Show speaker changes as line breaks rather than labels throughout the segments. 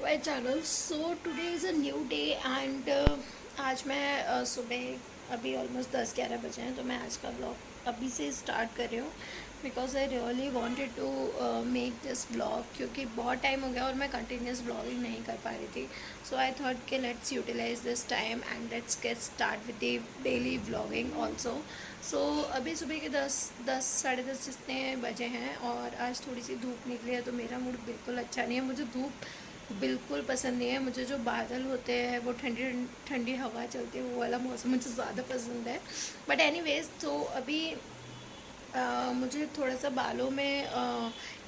My channel. So today is a new day and आज मैं सुबह अभी ऑलमोस्ट 10-11 बजे हैं, तो मैं आज का ब्लॉग अभी से स्टार्ट कर रही हूँ because I really wanted to make this blog, क्योंकि बहुत टाइम हो गया और मैं कंटिन्यूस ब्लॉगिंग नहीं कर पा रही थी। सो आई थॉट कि let's utilize this time and let's get start with the daily blogging also. So अभी सुबह के 10 साढ़े 10 जितने बजे हैं और आज थोड़ी सी धूप निकली है, तो मेरा मूड बिल्कुल अच्छा नहीं है। मुझे धूप बिल्कुल पसंद नहीं है। मुझे जो बादल होते हैं, वो ठंडी ठंडी हवा चलती है, वो वाला मौसम मुझे ज़्यादा पसंद है। बट एनीवेज, तो अभी मुझे थोड़ा सा बालों में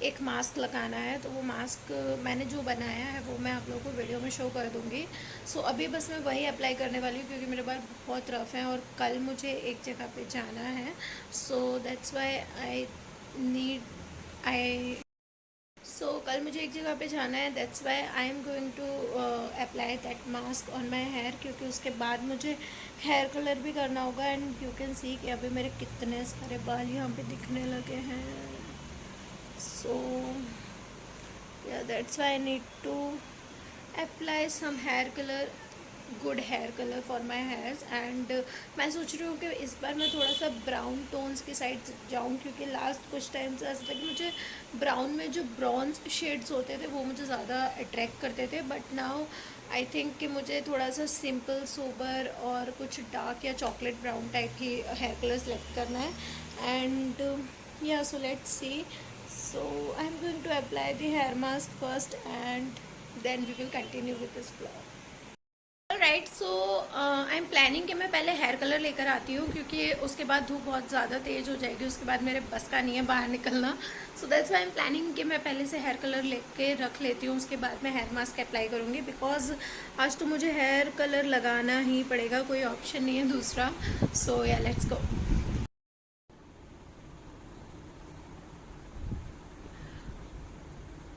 एक मास्क लगाना है, तो वो मास्क मैंने जो बनाया है वो मैं आप लोगों को वीडियो में शो कर दूँगी। सो अभी बस मैं वही अप्लाई करने वाली हूँ, क्योंकि मेरे बाल बहुत रफ़ हैं और कल मुझे एक जगह पे जाना है। सो दैट्स वाई आई कल मुझे एक जगह पे जाना है, that's why I am going to apply that mask on my hair, क्योंकि उसके बाद मुझे हेयर कलर भी करना होगा। एंड यू कैन सी कि अभी मेरे कितने सारे बाल यहाँ पे दिखने लगे हैं। So yeah that's why I need to apply some hair colour, good hair colour for my hairs. And मैं सोच रही हूँ कि इस बार मैं थोड़ा सा ब्राउन टोन्स की साइड जाऊँ, क्योंकि लास्ट कुछ टाइम से ऐसा था कि मुझे ब्राउन में जो ब्रॉन्ज शेड्स होते थे वो मुझे ज़्यादा अट्रैक्ट करते थे। बट नाउ आई थिंक कि मुझे थोड़ा सा सिंपल सोबर और कुछ डार्क या चॉकलेट ब्राउन टाइप की हेयर कलर सेलेक्ट करना है। And yeah so let's see. So I am going to apply the hair mask first and then we will continue with this blog. Right, so I am planning कि मैं पहले hair colour लेकर आती हूँ, क्योंकि उसके बाद धूप बहुत ज़्यादा तेज़ हो जाएगी, उसके बाद मेरे बस का नहीं है बाहर निकलना। So that's why I am planning कि मैं पहले से हेयर कलर लेके रख लेती हूँ, उसके बाद मैं हेयर मास्क अप्लाई करूँगी। बिकॉज आज तो मुझे हेयर कलर लगाना ही पड़ेगा, कोई ऑप्शन नहीं है दूसरा। सो या let's go.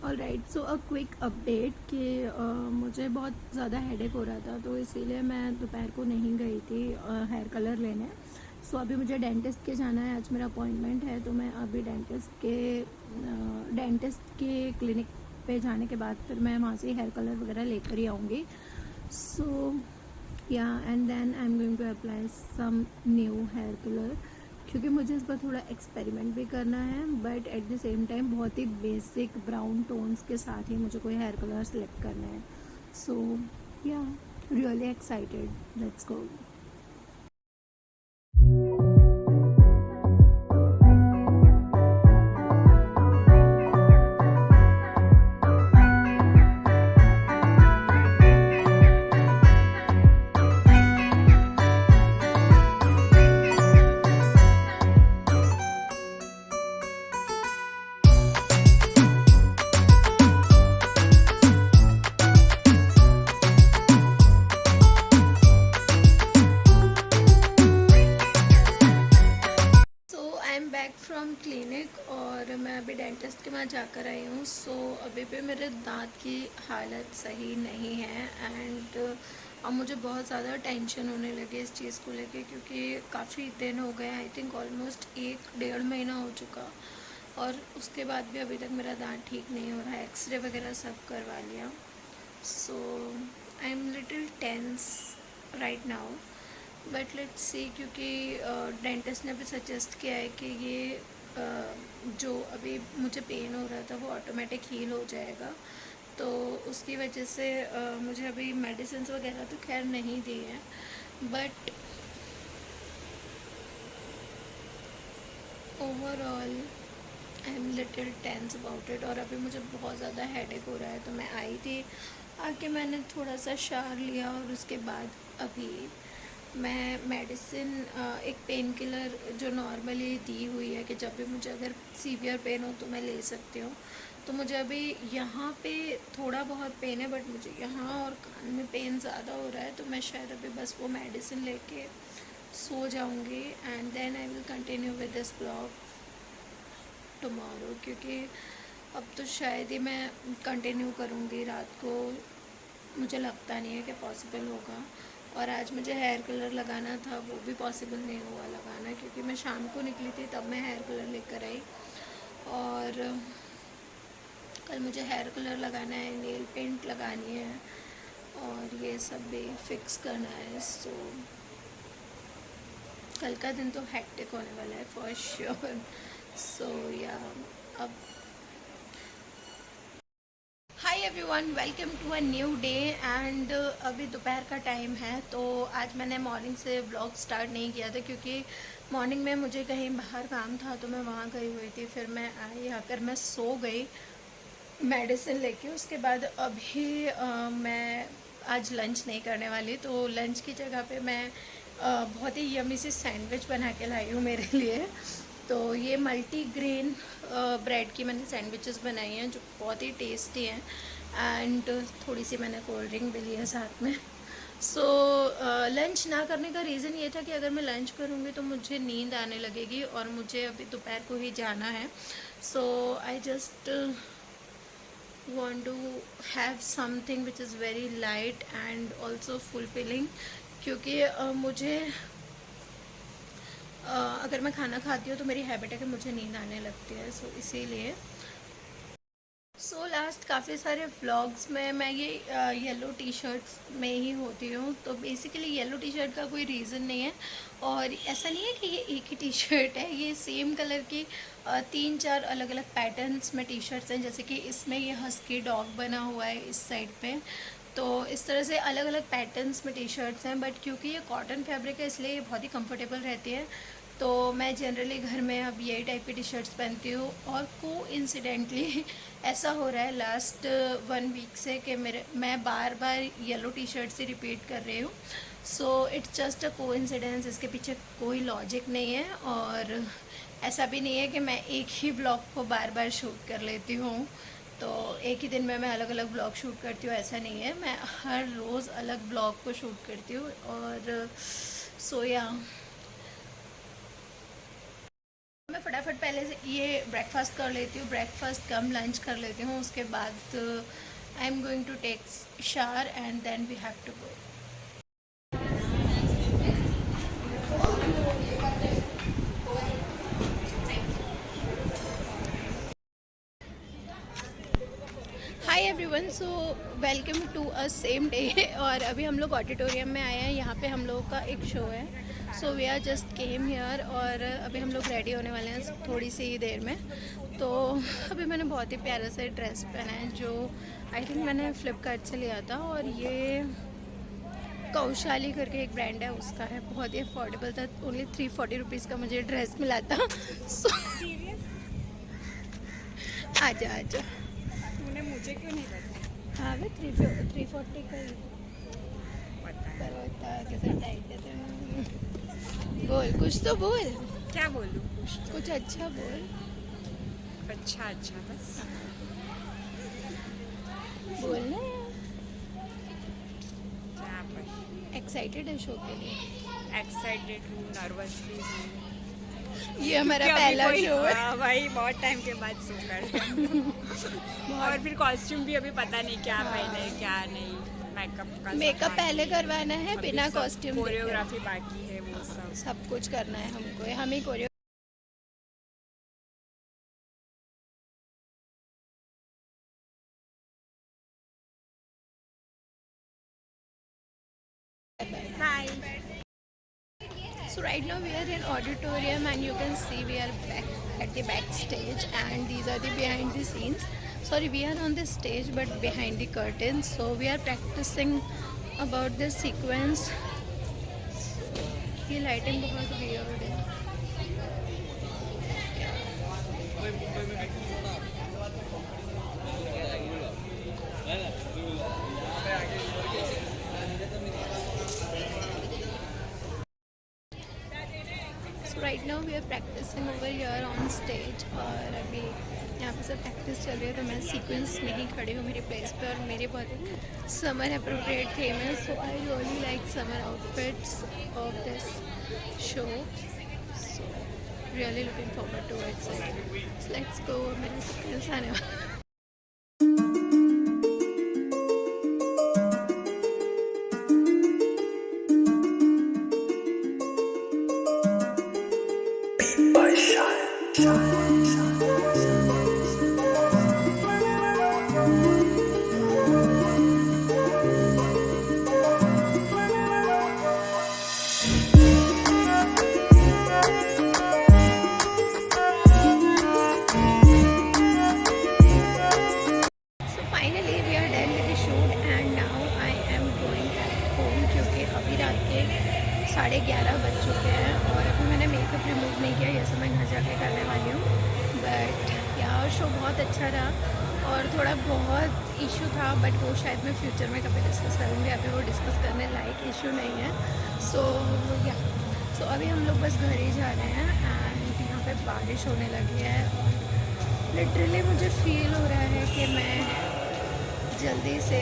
All right, so a quick update कि मुझे बहुत ज़्यादा हेडेक हो रहा था, तो इसीलिए मैं दोपहर को नहीं गई थी हेयर कलर लेने। सो अभी मुझे डेंटिस्ट के जाना है, आज मेरा अपॉइंटमेंट है, तो मैं अभी डेंटिस्ट के क्लिनिक पे जाने के बाद फिर मैं वहाँ से हेयर कलर वगैरह लेकर ही आऊँगी। So yeah and then I am going to apply some new hair colour, क्योंकि मुझे इस पर थोड़ा एक्सपेरिमेंट भी करना है, but at the same time बहुत ही बेसिक ब्राउन टोन्स के साथ ही मुझे कोई हेयर कलर सेलेक्ट करना है। सो या really excited, let's go. I am back from clinic और मैं अभी डेंटिस्ट के वहाँ जाकर आई हूँ। सो अभी भी मेरे दांत की हालत सही नहीं है एंड अब मुझे बहुत ज़्यादा टेंशन होने लगी इस चीज़ को लेके, क्योंकि काफ़ी दिन हो गए, आई थिंक ऑलमोस्ट 1-1.5 महीना हो चुका, और उसके बाद भी अभी तक मेरा दांत ठीक नहीं हो रहा है। एक्सरे वगैरह सब करवा लिया। So I am little tense right now, but let's see, क्योंकि डेंटिस्ट ने भी सजेस्ट किया है कि ये जो अभी मुझे पेन हो रहा था वो ऑटोमेटिक हील हो जाएगा, तो उसकी वजह से मुझे अभी मेडिसिन वगैरह तो खैर नहीं दी है, but overall I am little tense about it. और अभी मुझे बहुत ज़्यादा हेडेक हो रहा है, तो मैं आई थी, आके मैंने थोड़ा सा शावर लिया और उसके बाद अभी मैं मेडिसिन, एक पेन किलर जो नॉर्मली दी हुई है कि जब भी मुझे अगर सीवियर पेन हो तो मैं ले सकती हूँ, तो मुझे अभी यहाँ पे थोड़ा बहुत पेन है, बट मुझे यहाँ और कान में पेन ज़्यादा हो रहा है, तो मैं शायद अभी बस वो मेडिसिन लेके सो जाऊँगी and then I will continue with this blog tomorrow, क्योंकि अब तो शायद ही मैं कंटिन्यू करूँगी रात को, मुझे लगता नहीं है कि पॉसिबल होगा। और आज मुझे हेयर कलर लगाना था, वो भी पॉसिबल नहीं हुआ लगाना, क्योंकि मैं शाम को निकली थी तब मैं हेयर कलर लेकर आई, और कल मुझे हेयर कलर लगाना है, नेल पेंट लगानी है और ये सब भी फिक्स करना है। सो कल का दिन तो हेक्टिक होने वाला है फॉर श्योर। सो या अब hi everyone, welcome to a new day. And अभी दोपहर का टाइम है, तो आज मैंने मॉर्निंग से व्लॉग स्टार्ट नहीं किया था क्योंकि मॉर्निंग में मुझे कहीं बाहर काम था तो मैं वहाँ गई हुई थी। फिर मैं आई, आकर मैं सो गई मेडिसिन लेके। उसके बाद अभी मैं आज लंच नहीं करने वाली, तो लंच की जगह पे मैं बहुत ही यमी सी सैंडविच बना के लाई हूँ मेरे लिए। तो ये मल्टी ग्रेन ब्रेड की मैंने सैंडविचेस बनाई हैं जो बहुत ही टेस्टी हैं। एंड थोड़ी सी मैंने कोल्ड ड्रिंक भी ली है साथ में। सो लंच ना करने का रीज़न ये था कि अगर मैं लंच करूँगी तो मुझे नींद आने लगेगी और मुझे अभी दोपहर को ही जाना है। So I just want to have something which is very light and also fulfilling, क्योंकि मुझे अगर मैं खाना खाती हूँ तो मेरी हैबिट है कि मुझे नींद आने लगती है। सो इसीलिए लास्ट काफ़ी सारे व्लॉग्स में मैं ये येलो टी शर्ट्स में ही होती हूँ। तो बेसिकली येलो टी शर्ट का कोई रीज़न नहीं है और ऐसा नहीं है कि ये एक ही टी शर्ट है, ये सेम कलर की 3-4 अलग अलग पैटर्न्स में टी शर्ट्स हैं। जैसे कि इसमें ये हस्की डॉग बना हुआ है इस साइड पे, तो इस तरह से अलग अलग पैटर्न्स में टी शर्ट्स हैं। बट क्योंकि ये कॉटन फैब्रिक है इसलिए ये बहुत ही कंफर्टेबल रहती है, तो मैं जनरली घर में अब यही टाइप की टी शर्ट्स पहनती हूँ। और कोइंसिडेंटली ऐसा हो रहा है लास्ट 1 वीक से कि मैं बार बार येलो टी शर्ट्स ही रिपीट कर रही हूँ। So it's just a coincidence, इसके पीछे कोई लॉजिक नहीं है। और ऐसा भी नहीं है कि मैं एक ही ब्लॉग को बार बार शूट कर लेती हूँ, तो एक ही दिन में मैं अलग अलग ब्लॉग शूट करती हूँ, ऐसा नहीं है। मैं हर रोज़ अलग ब्लॉग को शूट करती हूँ। और सोया मैं फटाफट पहले से ये ब्रेकफास्ट कर लेती हूँ, ब्रेकफास्ट कम लंच कर लेती हूँ। उसके बाद I am going to take shower and then we have to go. Hi everyone, so welcome to a same day. और अभी हम लोग ऑडिटोरियम में आए हैं, यहाँ पे हम लोगों का एक शो है। So we are just came here और अभी हम लोग रेडी होने वाले हैं थोड़ी सी ही देर में। तो अभी मैंने बहुत ही प्यारा सा ड्रेस पहना है जो आई थिंक मैंने फ्लिपकार्ट से लिया था, और ये कौशाली करके एक ब्रांड है उसका है। बहुत ही अफोर्डेबल था, ओनली 340 रुपीज़ का मुझे ड्रेस मिला था। सो आजा आजा,
तूने मुझे क्यों नहीं बताया?
हाँ, मैं 340 का ही बता कैसा टाइट है तो। बोल कुछ तो बोल,
क्या बोलूँ?
कुछ अच्छा बोल।
अच्छा अच्छा बस
बोलना यार,
क्या पर
एक्साइटेड है शो के लिए।
एक्साइटेड हूँ, नर्वस भी हूँ।
ये हमारा
क्योंकि
पहला
अभी
शो है।
हाँ भाई, बहुत टाइम के बाद शो कर रहे हैं। और फिर कॉस्ट्यूम भी अभी पता नहीं क्या पहने क्या नहीं। मेकअप का
मेकअप पहले करवाना है
अभी
बिना
सब
कॉस्ट्यूम के।
कोरियोग्राफी बाकी है, वो सब
सब कुछ करना है हमको, हम ही chorio.
Hi.
So right now we are in auditorium and you can see we are back at the backstage, and these are the behind the scenes. Sorry, we are on the stage but behind the curtains. So we are practicing about this sequence. ये lighting बहुत weird है। So right now we are practicing over here on stage, और अभी यहाँ पे सब practice चल रही है। तो मैं सीक्वेंस में ही खड़ी हूँ मेरी प्लेस पे, और मेरे बहुत समर अप्रोप्रिएट थीम है। So I really like summer outfits of this show, so really looking forward to it. So let's go, मेरा सीक्वेंस आने वाला। नहीं किया, ये सब मैं घर जाके करने वाली हूँ। बट यार शो बहुत अच्छा रहा और थोड़ा बहुत इशू था, बट वो शायद मैं फ्यूचर में कभी डिस्कस करूँगी, अभी वो डिस्कस करने लायक इशू नहीं है। सो अभी हम लोग बस घर ही जा रहे हैं एंड यहाँ पे बारिश होने लगी है और लिटरली मुझे फील हो रहा है कि मैं जल्दी से,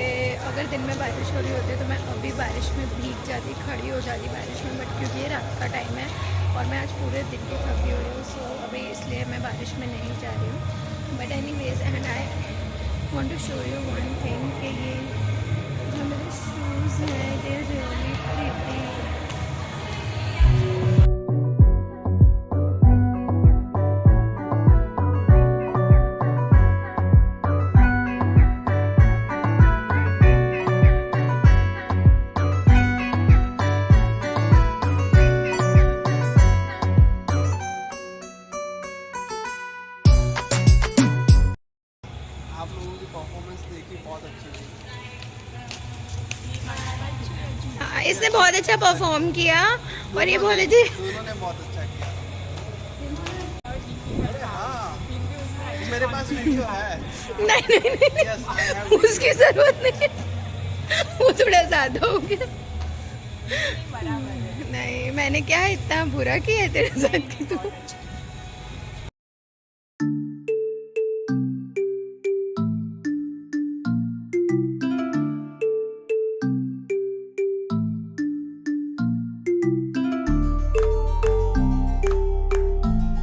अगर दिन में बारिश हो रही होती तो मैं अभी बारिश में भीग जाती, खड़ी हो जाती बारिश में, बट क्योंकि ये रात का टाइम है और मैं आज पूरे दिन की थकी हुई हूँ, सो अभी इसलिए मैं बारिश में नहीं जा रही हूँ। But anyways and I want to show you one thing कि ये जो मेरे शूज़ हैं दे रियली प्रीटी।
आप लोगों की परफॉर्मेंस देखी, बहुत अच्छी थी।
हाँ, इसने बहुत अच्छा परफॉर्म किया और ये बहुत अच्छी
दोनों ने बहुत अच्छा किया। अरे हाँ, मेरे पास वीडियो है।
नहीं
Yes, I have
उसकी जरूरत नहीं है, वो थोड़ा ज़्यादा हो गया। नहीं मैंने क्या इतना बुरा किया है तेरे साथ कि तू